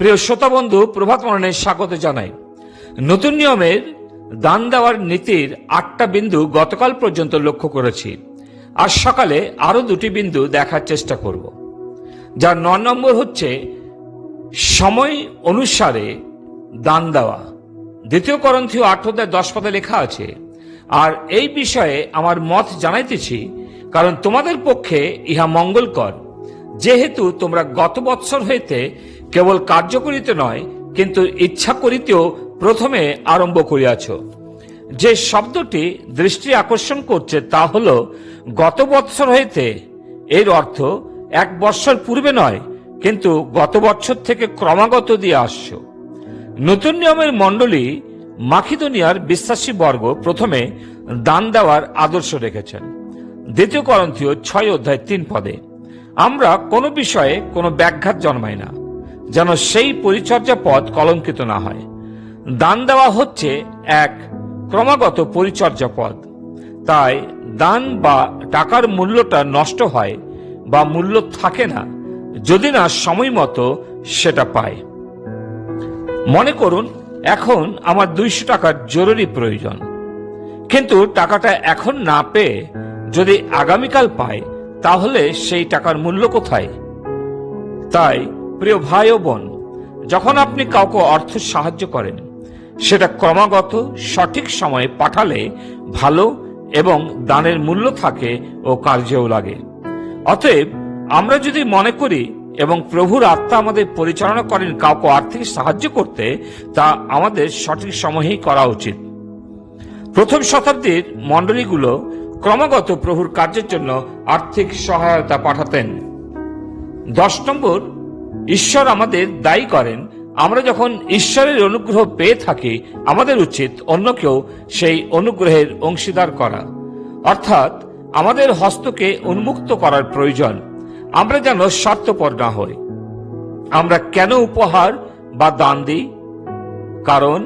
প্রিয় শ্রোতা বন্ধু, প্রভাত মরণে স্বাগত জানাই। নতুন নিয়মের দান দেওয়ার নীতির 8টা বিন্দু গতকাল পর্যন্ত লক্ষ্য করেছি। আজ সকালে আরো 2টি বিন্দু দেখার চেষ্টা করব। যার 9 নম্বর হচ্ছে সময় অনুসারে দান দেওয়া। 2 করন্থীয় 8:10 লেখা আছে, আর এই বিষয়ে আমার মত জানাইতেছি, কারণ তোমাদের পক্ষে ইহা মঙ্গলকর, যেহেতু তোমরা গত বৎসর হইতে কেবল কার্য করিতে নয়, কিন্তু ইচ্ছা করিতেও প্রথমে আরম্ভ করিয়াছ। যে শব্দটি দৃষ্টি আকর্ষণ করছে তা হল গত বৎসর হইতে। এর অর্থ 1 বৎসর পূর্বে নয়, কিন্তু গত বৎসর থেকে ক্রমাগত দিয়ে আসছ। নতুন নিয়মের মণ্ডলী মাকিদোনিয়ার বিশ্বাসী বর্গ প্রথমে দান দেওয়ার আদর্শ রেখেছেন। 2 করন্থীয় 6:3 আমরা কোনো বিষয়ে কোনো ব্যাঘাত জন্মাই না, যেন সেই পরিচর্যা পদ কলঙ্কিত না হয়। দান দেওয়া হচ্ছে এক ক্রমাগত পরিচর্যা পদ। তাই দান বা টাকার মূল্যটা নষ্ট হয় বা মূল্য থাকে না যদি না সময় মতো সেটা পায়। মনে করুন, এখন আমার 200 টাকার জরুরি প্রয়োজন, কিন্তু টাকাটা এখন না পেয়ে যদি আগামীকাল পায়, তাহলে সেই টাকার মূল্য কোথায়? তাই প্রিয় ভাই ও বোন, যখন আপনি কাউকে অর্থ সাহায্য করেন, সেটা ক্রমাগত সঠিক সময়ে পাঠালে ভালো এবং দানের মূল্য থাকে ও কার্যেও লাগে। অতএব আমরা যদি মনে করি এবং প্রভুর আত্মা আমাদের পরিচালনা করেন কাউকে আর্থিক সাহায্য করতে, তা আমাদের সঠিক সময়েই করা উচিত। প্রথম শতাব্দীর মণ্ডলীগুলো ক্রমাগত প্রভুর কার্যের জন্য আর্থিক সহায়তা পাঠাতেন। 10 নম্বর, ঈশ্বর আমাদের দায়ী করেন। আমরা যখন ঈশ্বরের অনুগ্রহ পেয়ে থাকি, আমাদের উচিত অন্যকেও সেই অনুগ্রহের অংশীদার করা, অর্থাৎ আমাদের হস্তকে উন্মুক্ত করার প্রয়োজন। আমরা যেন স্বার্থপর না হই। আমরা কেন উপহার বা দান দিই? কারণ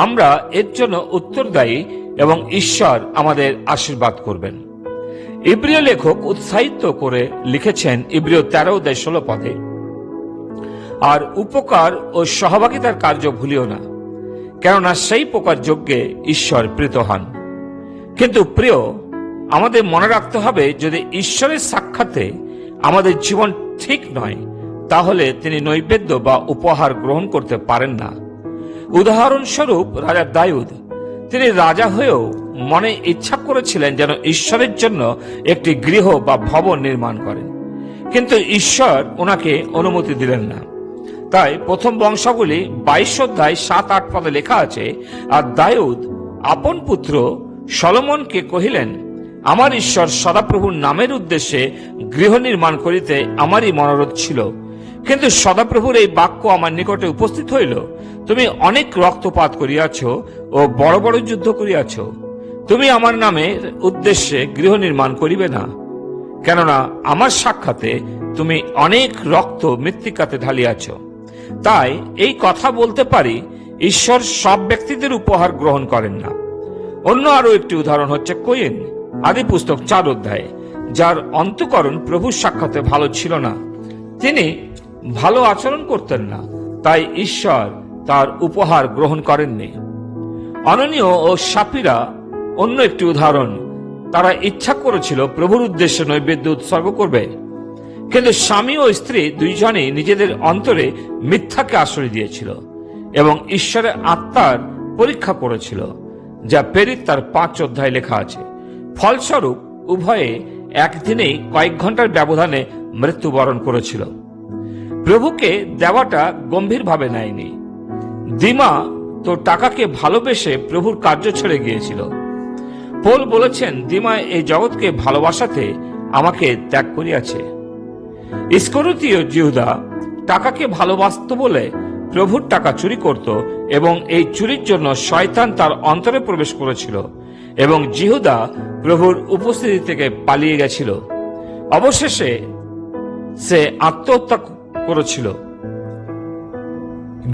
আমরা এর জন্য উত্তরদায়ী এবং ঈশ্বর আমাদের আশীর্বাদ করবেন। ইব্রিয় লেখক উৎসাহিত করে লিখেছেন ইব্রিয় 13:16, আর উপকার ও সহভাগিতার কার্য ভুলিও না, কেননা সেই প্রকার যজ্ঞে ঈশ্বর প্রীত হন। কিন্তু প্রিয়, আমাদের মনে রাখতে হবে, যদি ঈশ্বরের সাক্ষাতে আমাদের জীবন ঠিক নয়, তাহলে তিনি নৈবেদ্য বা উপহার গ্রহণ করতে পারেন না। উদাহরণস্বরূপ রাজা দাউদ, তিনি রাজা হয়েও মনে ইচ্ছা করেছিলেন যেন ঈশ্বরের জন্য একটি গৃহ বা ভবন নির্মাণ করেন, কিন্তু ঈশ্বর ওনাকে অনুমতি দিলেন না। তাই প্রথম বংশাবলী 22:7-8 লেখা আছে, আর দাউদ আপন পুত্র সলোমনকে কহিলেন, আমার ঈশ্বর সদাপ্রভুর নামের উদ্দেশ্যে গৃহ নির্মাণ করিতে আমারই মনোরথ ছিল, কিন্তু সদাপ্রভুর এই বাক্য আমার নিকটে উপস্থিত হইল, তুমি অনেক রক্তপাত করিয়াছ ও বড় বড় যুদ্ধ করিয়াছ। তুমি আমার নামের উদ্দেশ্যে গৃহ নির্মাণ করিবে না, কেননা আমার সাক্ষাতে তুমি অনেক রক্ত মৃত্তিকাতে ঢালিয়াছ। তাই এই কথা বলতে পারি, ঈশ্বর সব ব্যক্তিদের উপহার গ্রহণ করেন না। অন্য আরো একটি উদাহরণ হচ্ছে কয়েন, আদি পুস্তক 4 যার অন্তঃকরণ প্রভুর সাক্ষাতে ভালো ছিল না। তিনি ভালো আচরণ করতেন না, তাই ঈশ্বর তার উপহার গ্রহণ করেননি। অননীয় ও সাপিরা অন্য একটি উদাহরণ। তারা ইচ্ছা করেছিল প্রভুর উদ্দেশ্যে নৈবেদ্য উৎসর্গ করবে, কিন্তু স্বামী ও স্ত্রী দুইজনেই নিজেদের অন্তরে মিথ্যাকে আশ্রয় দিয়েছিল এবং ঈশ্বরের আত্মার পরীক্ষা করেছিল, যা প্রেরিত তার 5 লেখা আছে। ফলস্বরূপ উভয়ে একদিনেই কয়েক ঘন্টার ব্যবধানে মৃত্যুবরণ করেছিল। প্রভুকে দেওয়াটা গম্ভীরভাবে নেয়নি। দিমা তো টাকাকে ভালোবেসে প্রভুর কার্য ছেড়ে গিয়েছিল। পৌল বলেছেন, দিমা এই জগৎকে ভালোবাসাতে আমাকে ত্যাগ করিয়াছে। ইস্করিওতীয় জিহুদা টাকাকে ভালোবাসত বলে প্রভুর টাকা চুরি করত, এবং এই চুরির জন্য শয়তান তার অন্তরে প্রবেশ করেছিল এবং জিহুদা প্রভুর উপস্থিতি থেকে পালিয়ে গেছিল। অবশেষে সে আত্মহত্যা করেছিল।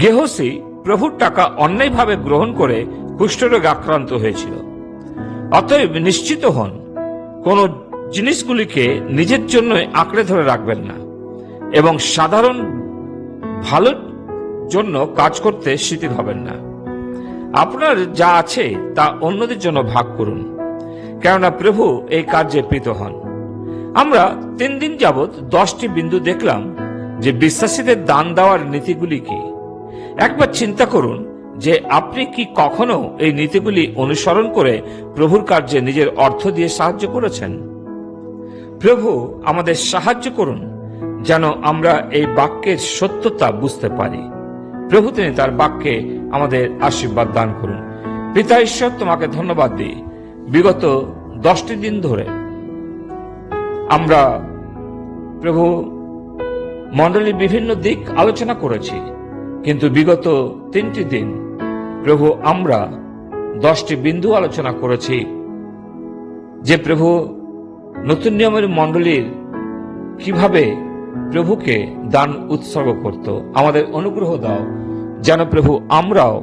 গেহসি প্রভুর টাকা অন্যায়ভাবে গ্রহণ করে কুষ্ঠরোগে আক্রান্ত হয়েছিল। অতএব নিশ্চিত হন, কোন জিনিসগুলিকে নিজের জন্য আঁকড়ে ধরে রাখবেন না, এবং সাধারণ ভালো জন্য কাজ করতে শিথিল হবেন না। আপনার যা আছে তা অন্যদের জন্য ভাগ করুন, কেননা প্রভু এই কার্যে প্রীত হন। আমরা 3 দিন যাবৎ 10টি বিন্দু দেখলাম যে বিশ্বাসীদের দান দেওয়ার নীতিগুলি কি। একবার চিন্তা করুন যে আপনি কি কখনো এই নীতিগুলি অনুসরণ করে প্রভুর কার্যে নিজের অর্থ দিয়ে সাহায্য করেছেন। প্রভু আমাদের সাহায্য করুন যেন আমরা এই বাক্যের সত্যতা বুঝতে পারি। প্রভু তিনি তার বাক্যে আমাদের আশীর্বাদ দান করুন। পিতা ঈশ্বর, তোমাকে ধন্যবাদ দিই। বিগত 10টি দিন ধরে আমরা প্রভু মণ্ডলীর বিভিন্ন দিক আলোচনা করেছি, কিন্তু বিগত 3টি দিন প্রভু আমরা 10টি বিন্দু আলোচনা করেছি যে প্রভু নতুন নিয়মের মণ্ডলীর কিভাবে প্রভুকে দান উৎসর্গ করত। আমাদের অনুগ্রহ দাও যেন প্রভু আমরাও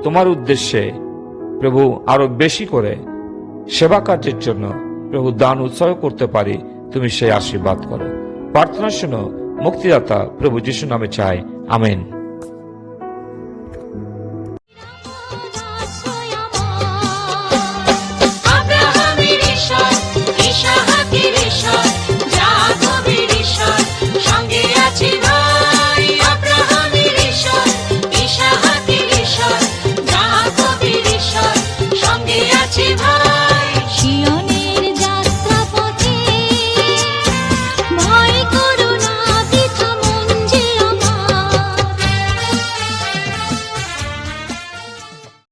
তোমার উদ্দেশ্যে প্রভু আরো বেশি করে সেবা কার্যের জন্য প্রভু দান উৎসর্গ করতে পারি। তুমি সেই আশীর্বাদ করো। প্রার্থনা শোনো, মুক্তিদাতা প্রভু যিশু নামে চাই, আমেন।